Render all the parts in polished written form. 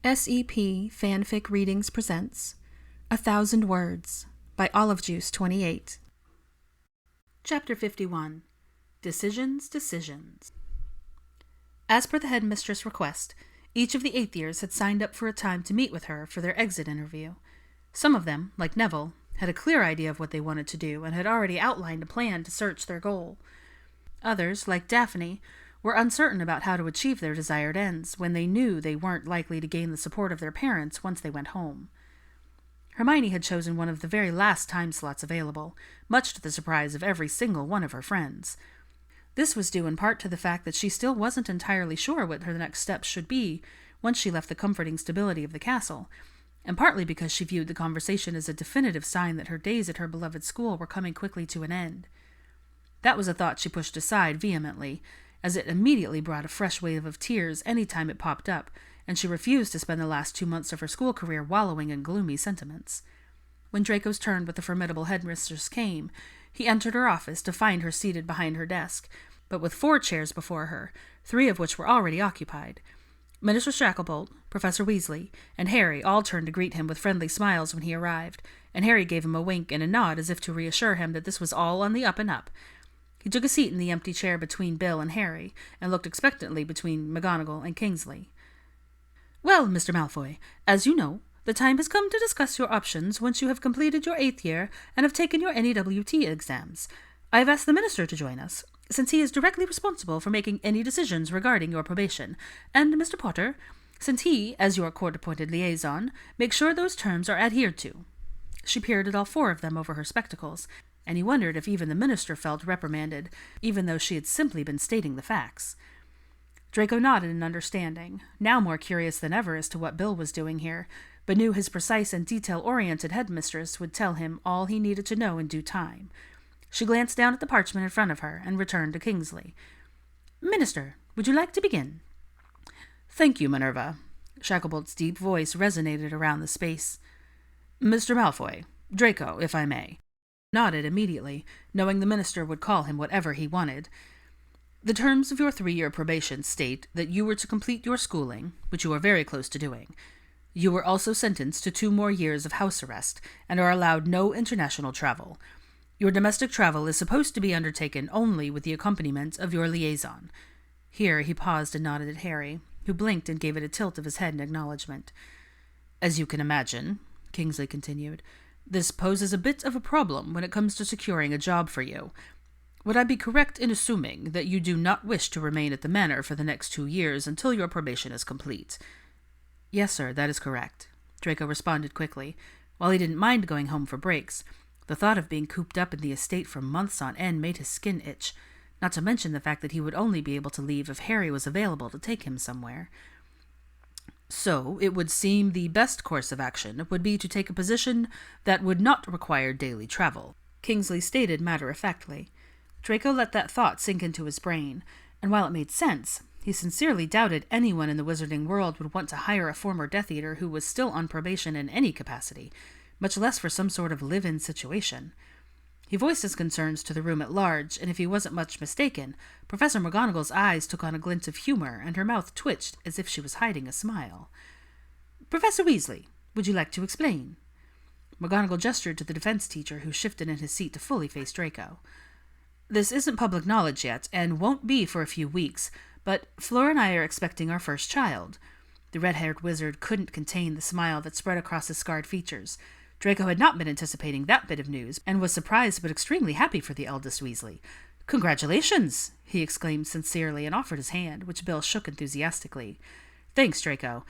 SEP Fanfic Readings presents 1,000 Words by Olive Juice 28. Chapter 51. Decisions. As per the headmistress' request, each of the 8th years had signed up for a time to meet with her for their exit interview. Some of them, like Neville, had a clear idea of what they wanted to do and had already outlined a plan to search their goal. Others, like Daphne, were uncertain about how to achieve their desired ends when they knew they weren't likely to gain the support of their parents once they went home. Hermione had chosen one of the very last time slots available, much to the surprise of every single one of her friends. This was due in part to the fact that she still wasn't entirely sure what her next steps should be once she left the comforting stability of the castle, and partly because she viewed the conversation as a definitive sign that her days at her beloved school were coming quickly to an end. That was a thought she pushed aside vehemently, as it immediately brought a fresh wave of tears any time it popped up, and she refused to spend the last 2 months of her school career wallowing in gloomy sentiments. When Draco's turn with the formidable headmistress came, he entered her office to find her seated behind her desk, but with 4 chairs before her, 3 of which were already occupied. Minister Shacklebolt, Professor Weasley, and Harry all turned to greet him with friendly smiles when he arrived, and Harry gave him a wink and a nod as if to reassure him that this was all on the up and up. He took a seat in the empty chair between Bill and Harry, and looked expectantly between McGonagall and Kingsley. "Well, Mr. Malfoy, as you know, the time has come to discuss your options once you have completed your 8th year and have taken your NEWT exams. I have asked the Minister to join us, since he is directly responsible for making any decisions regarding your probation, and Mr. Potter, since he, as your court-appointed liaison, makes sure those terms are adhered to." She peered at all 4 of them over her spectacles, and he wondered if even the minister felt reprimanded, even though she had simply been stating the facts. Draco nodded in understanding, now more curious than ever as to what Bill was doing here, but knew his precise and detail-oriented headmistress would tell him all he needed to know in due time. She glanced down at the parchment in front of her and returned to Kingsley. "Minister, would you like to begin?" "Thank you, Minerva." Shacklebolt's deep voice resonated around the space. "Mr. Malfoy, Draco, if I may." Nodded immediately, knowing the minister would call him whatever he wanted. "The terms of your 3-year probation state that you were to complete your schooling, which you are very close to doing. You were also sentenced to 2 more years of house arrest, and are allowed no international travel. Your domestic travel is supposed to be undertaken only with the accompaniment of your liaison." Here he paused and nodded at Harry, who blinked and gave it a tilt of his head in acknowledgement. "As you can imagine," Kingsley continued, "this poses a bit of a problem when it comes to securing a job for you. Would I be correct in assuming that you do not wish to remain at the manor for the next 2 years until your probation is complete?" "Yes, sir, that is correct," Draco responded quickly. While he didn't mind going home for breaks, the thought of being cooped up in the estate for months on end made his skin itch, not to mention the fact that he would only be able to leave if Harry was available to take him somewhere. "So, it would seem the best course of action would be to take a position that would not require daily travel," Kingsley stated matter-of-factly. Draco let that thought sink into his brain, and while it made sense, he sincerely doubted anyone in the wizarding world would want to hire a former Death Eater who was still on probation in any capacity, much less for some sort of live-in situation. He voiced his concerns to the room at large, and if he wasn't much mistaken, Professor McGonagall's eyes took on a glint of humor, and her mouth twitched as if she was hiding a smile. "Professor Weasley, would you like to explain?" McGonagall gestured to the defense teacher, who shifted in his seat to fully face Draco. "This isn't public knowledge yet, and won't be for a few weeks, but Fleur and I are expecting our first child." The red-haired wizard couldn't contain the smile that spread across his scarred features. Draco had not been anticipating that bit of news, and was surprised but extremely happy for the eldest Weasley. "Congratulations!" he exclaimed sincerely and offered his hand, which Bill shook enthusiastically. "Thanks, Draco.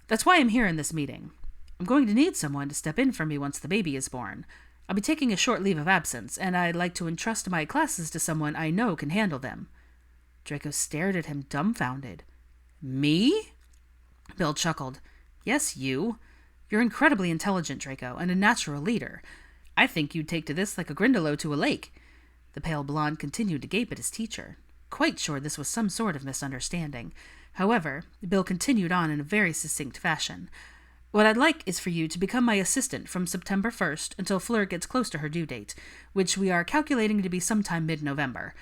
That's why I'm here in this meeting. I'm going to need someone to step in for me once the baby is born. I'll be taking a short leave of absence, and I'd like to entrust my classes to someone I know can handle them." Draco stared at him dumbfounded. "Me?" Bill chuckled. "Yes, you. You're incredibly intelligent, Draco, and a natural leader. I think you'd take to this like a Grindylow to a lake." The pale blonde continued to gape at his teacher, quite sure this was some sort of misunderstanding. However, Bill continued on in a very succinct fashion. "What I'd like is for you to become my assistant from September 1st until Fleur gets close to her due date, which we are calculating to be sometime mid-November.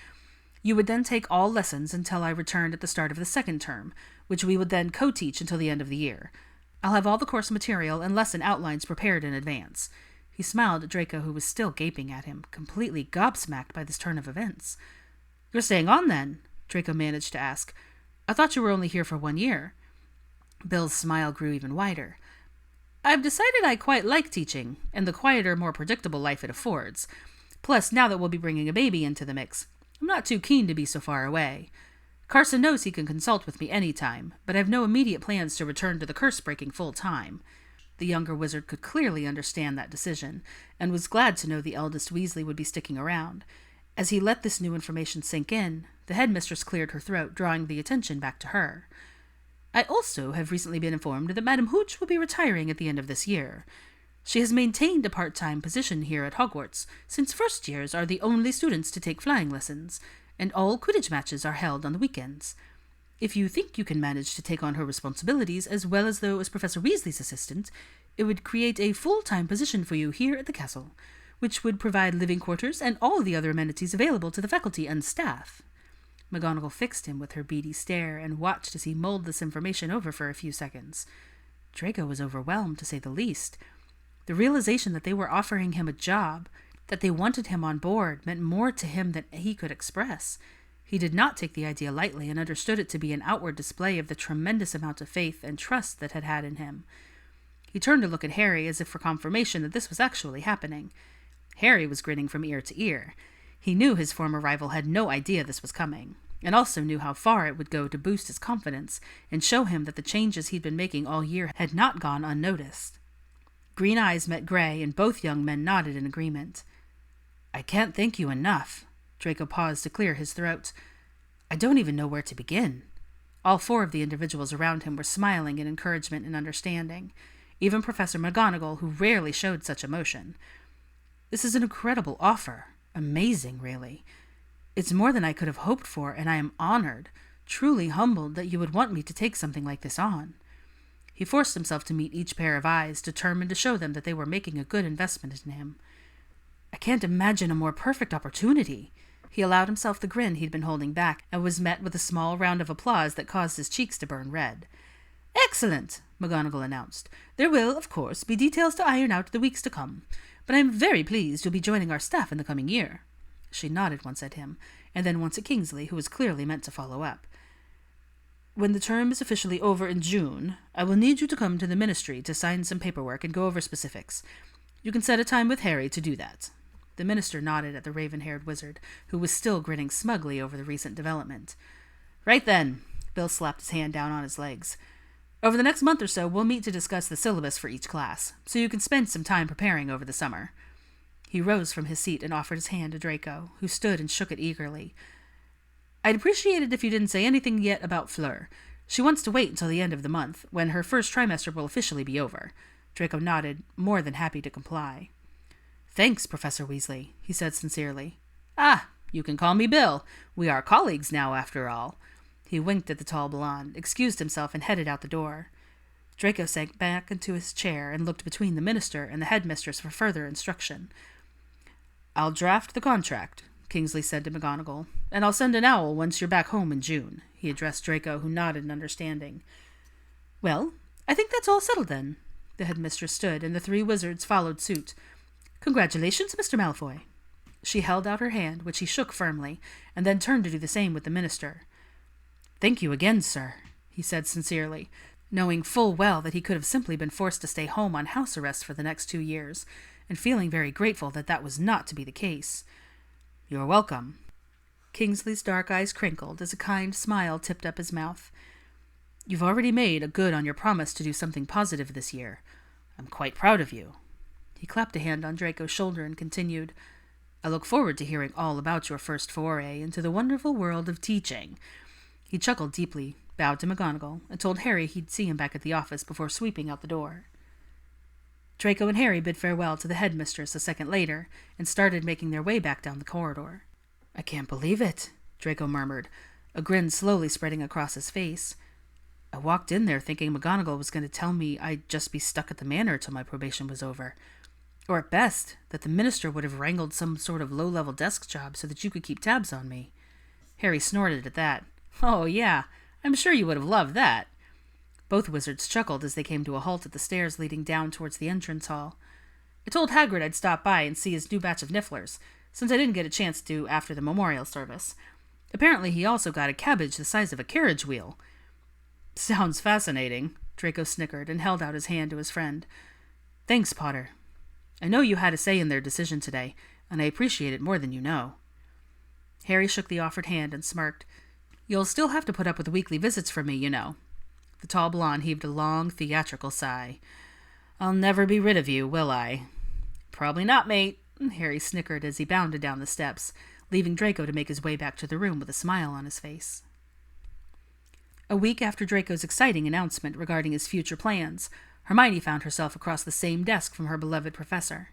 You would then take all lessons until I returned at the start of the 2nd term, which we would then co-teach until the end of the year. I'll have all the course material and lesson outlines prepared in advance." He smiled at Draco, who was still gaping at him, completely gobsmacked by this turn of events. "You're staying on, then?" Draco managed to ask. "I thought you were only here for 1 year." Bill's smile grew even wider. "I've decided I quite like teaching, and the quieter, more predictable life it affords. Plus, now that we'll be bringing a baby into the mix, I'm not too keen to be so far away. Carson knows he can consult with me any time, but I've no immediate plans to return to the curse-breaking full-time." The younger wizard could clearly understand that decision, and was glad to know the eldest Weasley would be sticking around. As he let this new information sink in, the headmistress cleared her throat, drawing the attention back to her. "I also have recently been informed that Madame Hooch will be retiring at the end of this year. She has maintained a part-time position here at Hogwarts, since first-years are the only students to take flying lessons, and all Quidditch matches are held on the weekends. If you think you can manage to take on her responsibilities as well as though as Professor Weasley's assistant, it would create a full-time position for you here at the castle, which would provide living quarters and all the other amenities available to the faculty and staff." McGonagall fixed him with her beady stare and watched as he mulled this information over for a few seconds. Draco was overwhelmed, to say the least. The realization that they were offering him a job, that they wanted him on board, meant more to him than he could express. He did not take the idea lightly and understood it to be an outward display of the tremendous amount of faith and trust that had in him. He turned to look at Harry as if for confirmation that this was actually happening. Harry was grinning from ear to ear. He knew his former rival had no idea this was coming, and also knew how far it would go to boost his confidence and show him that the changes he'd been making all year had not gone unnoticed. Green eyes met gray, and both young men nodded in agreement. "I can't thank you enough." Draco paused to clear his throat. "I don't even know where to begin." All 4 of the individuals around him were smiling in encouragement and understanding, even Professor McGonagall, who rarely showed such emotion. "This is an incredible offer. Amazing, really. It's more than I could have hoped for, and I am honored, truly humbled that you would want me to take something like this on." He forced himself to meet each pair of eyes, determined to show them that they were making a good investment in him. "I can't imagine a more perfect opportunity." He allowed himself the grin he'd been holding back, and was met with a small round of applause that caused his cheeks to burn red. "Excellent," McGonagall announced. "There will, of course, be details to iron out the weeks to come, but I am very pleased you'll be joining our staff in the coming year." She nodded once at him, and then once at Kingsley, who was clearly meant to follow up. "When the term is officially over in June, I will need you to come to the Ministry to sign some paperwork and go over specifics. You can set a time with Harry to do that." The minister nodded at the raven-haired wizard, who was still grinning smugly over the recent development. "Right then." Bill slapped his hand down on his legs. "Over the next month or so, we'll meet to discuss the syllabus for each class, so you can spend some time preparing over the summer." He rose from his seat and offered his hand to Draco, who stood and shook it eagerly. "I'd appreciate it if you didn't say anything yet about Fleur. She wants to wait until the end of the month, when her first trimester will officially be over." Draco nodded, more than happy to comply. "Thanks, Professor Weasley," he said sincerely. "Ah, you can call me Bill. We are colleagues now, after all." He winked at the tall blonde, excused himself, and headed out the door. Draco sank back into his chair and looked between the minister and the headmistress for further instruction. "I'll draft the contract," Kingsley said to McGonagall, "and I'll send an owl once you're back home in June." He addressed Draco, who nodded in understanding. "Well, I think that's all settled then." The headmistress stood, and the 3 wizards followed suit. "Congratulations, Mr. Malfoy." She held out her hand, which he shook firmly, and then turned to do the same with the minister. "Thank you again, sir," he said sincerely, knowing full well that he could have simply been forced to stay home on house arrest for the next 2 years, and feeling very grateful that that was not to be the case. "You're welcome." Kingsley's dark eyes crinkled as a kind smile tipped up his mouth. "You've already made a good on your promise to do something positive this year. I'm quite proud of you." He clapped a hand on Draco's shoulder and continued, "I look forward to hearing all about your first foray into the wonderful world of teaching." He chuckled deeply, bowed to McGonagall, and told Harry he'd see him back at the office before sweeping out the door. Draco and Harry bid farewell to the headmistress a second later, and started making their way back down the corridor. "I can't believe it," Draco murmured, a grin slowly spreading across his face. "I walked in there thinking McGonagall was going to tell me I'd just be stuck at the manor till my probation was over. Or at best, that the minister would have wrangled some sort of low-level desk job so that you could keep tabs on me." Harry snorted at that. "Oh, yeah, I'm sure you would have loved that." Both wizards chuckled as they came to a halt at the stairs leading down towards the entrance hall. "I told Hagrid I'd stop by and see his new batch of nifflers, since I didn't get a chance to after the memorial service. Apparently he also got a cabbage the size of a carriage wheel." "Sounds fascinating," Draco snickered and held out his hand to his friend. "Thanks, Potter. I know you had a say in their decision today, and I appreciate it more than you know." Harry shook the offered hand and smirked. "You'll still have to put up with weekly visits from me, you know." The tall blonde heaved a long, theatrical sigh. "I'll never be rid of you, will I?" "Probably not, mate," Harry snickered as he bounded down the steps, leaving Draco to make his way back to the room with a smile on his face. A week after Draco's exciting announcement regarding his future plans, Hermione found herself across the same desk from her beloved professor.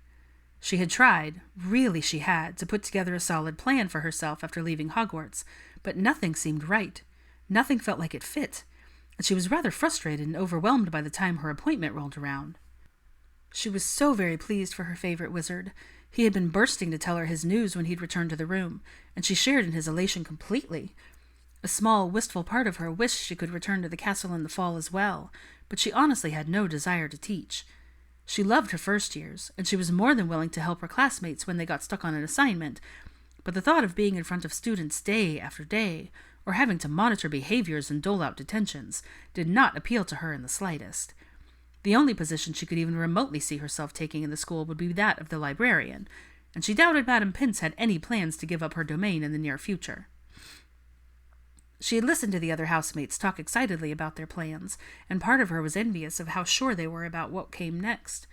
She had tried, really she had, to put together a solid plan for herself after leaving Hogwarts, but nothing seemed right. Nothing felt like it fit, and she was rather frustrated and overwhelmed by the time her appointment rolled around. She was so very pleased for her favorite wizard. He had been bursting to tell her his news when he'd returned to the room, and she shared in his elation completely. A small, wistful part of her wished she could return to the castle in the fall as well, but she honestly had no desire to teach. She loved her first years, and she was more than willing to help her classmates when they got stuck on an assignment, but the thought of being in front of students day after day, or having to monitor behaviors and dole out detentions, did not appeal to her in the slightest. The only position she could even remotely see herself taking in the school would be that of the librarian, and she doubted Madame Pince had any plans to give up her domain in the near future. She had listened to the other housemates talk excitedly about their plans, and part of her was envious of how sure they were about what came next.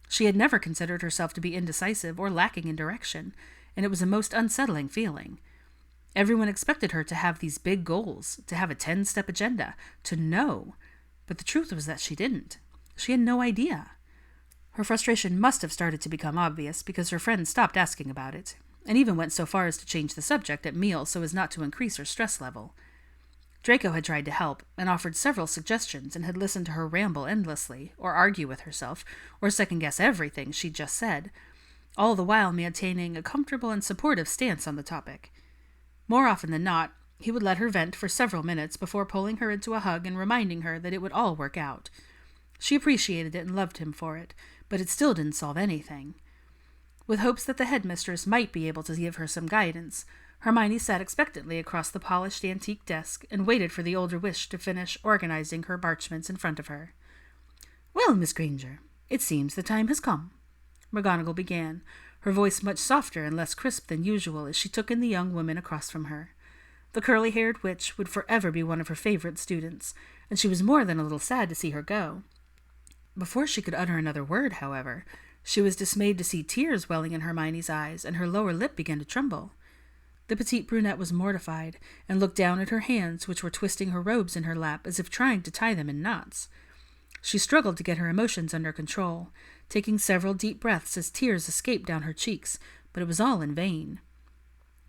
She had never considered herself to be indecisive or lacking in direction, and it was a most unsettling feeling. Everyone expected her to have these big goals, to have a 10-step agenda, to know, but the truth was that she didn't. She had no idea. Her frustration must have started to become obvious because her friends stopped asking about it, and even went so far as to change the subject at meals so as not to increase her stress level. Draco had tried to help, and offered several suggestions, and had listened to her ramble endlessly, or argue with herself, or second-guess everything she'd just said, all the while maintaining a comfortable and supportive stance on the topic. More often than not, he would let her vent for several minutes before pulling her into a hug and reminding her that it would all work out. She appreciated it and loved him for it, but it still didn't solve anything. With hopes that the headmistress might be able to give her some guidance, Hermione sat expectantly across the polished antique desk and waited for the older witch to finish organizing her parchments in front of her. "Well, Miss Granger, it seems the time has come," McGonagall began, her voice much softer and less crisp than usual as she took in the young woman across from her. The curly-haired witch would forever be one of her favorite students, and she was more than a little sad to see her go. Before she could utter another word, however, she was dismayed to see tears welling in Hermione's eyes, and her lower lip began to tremble. The petite brunette was mortified, and looked down at her hands, which were twisting her robes in her lap as if trying to tie them in knots. She struggled to get her emotions under control, taking several deep breaths as tears escaped down her cheeks, but it was all in vain.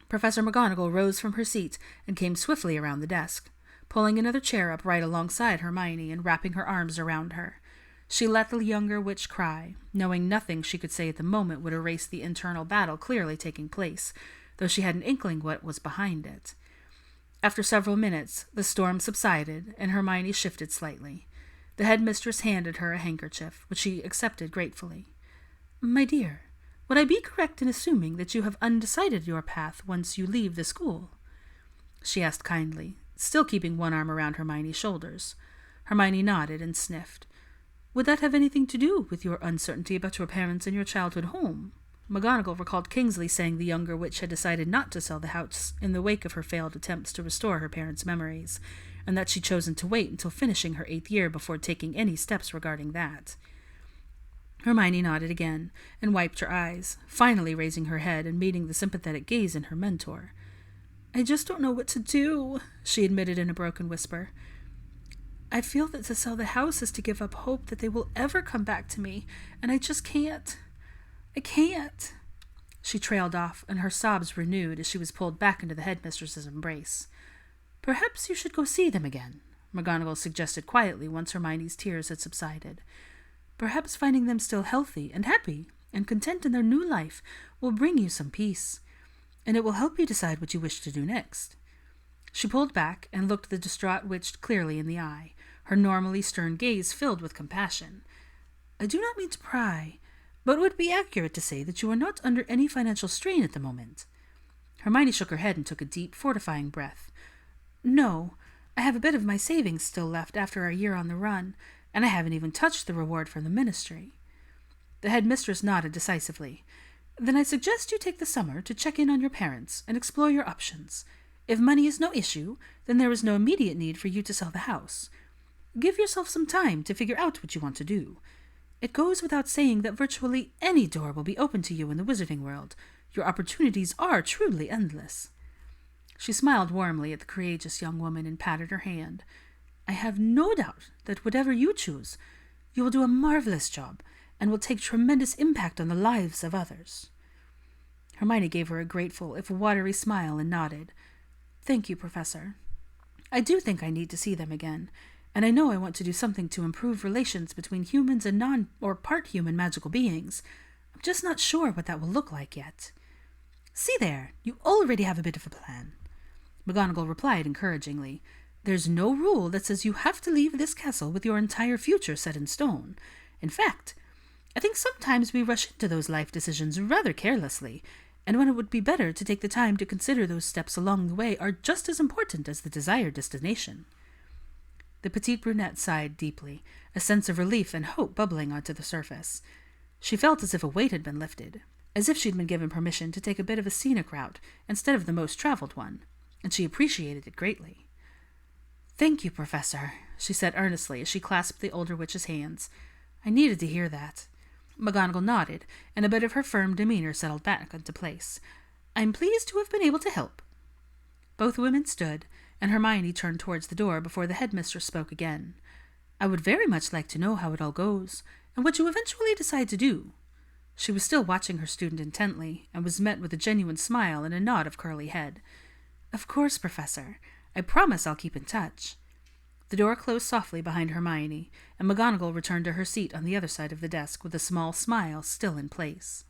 Professor McGonagall rose from her seat and came swiftly around the desk, pulling another chair up right alongside Hermione and wrapping her arms around her. She let the younger witch cry, knowing nothing she could say at the moment would erase the internal battle clearly taking place, though she had an inkling what was behind it. After several minutes, the storm subsided, and Hermione shifted slightly. The headmistress handed her a handkerchief, which she accepted gratefully. "My dear, would I be correct in assuming that you have undecided your path once you leave the school?" she asked kindly, still keeping one arm around Hermione's shoulders. Hermione nodded and sniffed. "Would that have anything to do with your uncertainty about your parents and your childhood home?" McGonagall recalled Kingsley saying the younger witch had decided not to sell the house in the wake of her failed attempts to restore her parents' memories, and that she'd chosen to wait until finishing her 8th year before taking any steps regarding that. Hermione nodded again, and wiped her eyes, finally raising her head and meeting the sympathetic gaze in her mentor. "I just don't know what to do," she admitted in a broken whisper. "I feel that to sell the house is to give up hope that they will ever come back to me, and I just can't. I can't." She trailed off, and her sobs renewed as she was pulled back into the headmistress's embrace. "Perhaps you should go see them again," McGonagall suggested quietly once Hermione's tears had subsided. "Perhaps finding them still healthy and happy and content in their new life will bring you some peace, and it will help you decide what you wish to do next." She pulled back and looked the distraught witch clearly in the eye, her normally stern gaze filled with compassion. "I do not mean to pry, but it would be accurate to say that you are not under any financial strain at the moment." Hermione shook her head and took a deep, fortifying breath. "No, I have a bit of my savings still left after our year on the run, and I haven't even touched the reward from the ministry." The headmistress nodded decisively. "Then I suggest you take the summer to check in on your parents and explore your options. If money is no issue, then there is no immediate need for you to sell the house. Give yourself some time to figure out what you want to do. It goes without saying that virtually any door will be open to you in the wizarding world. Your opportunities are truly endless." She smiled warmly at the courageous young woman and patted her hand. "I have no doubt that whatever you choose, you will do a marvelous job and will take tremendous impact on the lives of others." Hermione gave her a grateful, if watery smile and nodded. "Thank you, Professor. I do think I need to see them again, and I know I want to do something to improve relations between humans and non- or part-human magical beings. I'm just not sure what that will look like yet." "See there, you already have a bit of a plan," McGonagall replied encouragingly. "There's no rule that says you have to leave this castle with your entire future set in stone. In fact, I think sometimes we rush into those life decisions rather carelessly, and when it would be better to take the time to consider those steps along the way are just as important as the desired destination." The petite brunette sighed deeply, a sense of relief and hope bubbling onto the surface. She felt as if a weight had been lifted, as if she'd been given permission to take a bit of a scenic route instead of the most traveled one, and she appreciated it greatly. "Thank you, Professor," she said earnestly as she clasped the older witch's hands. "I needed to hear that." McGonagall nodded, and a bit of her firm demeanor settled back into place. "I'm pleased to have been able to help." Both women stood, and Hermione turned towards the door before the headmistress spoke again. "I would very much like to know how it all goes, and what you eventually decide to do." She was still watching her student intently, and was met with a genuine smile and a nod of curly head. "Of course, Professor. I promise I'll keep in touch." The door closed softly behind Hermione, and McGonagall returned to her seat on the other side of the desk with a small smile still in place.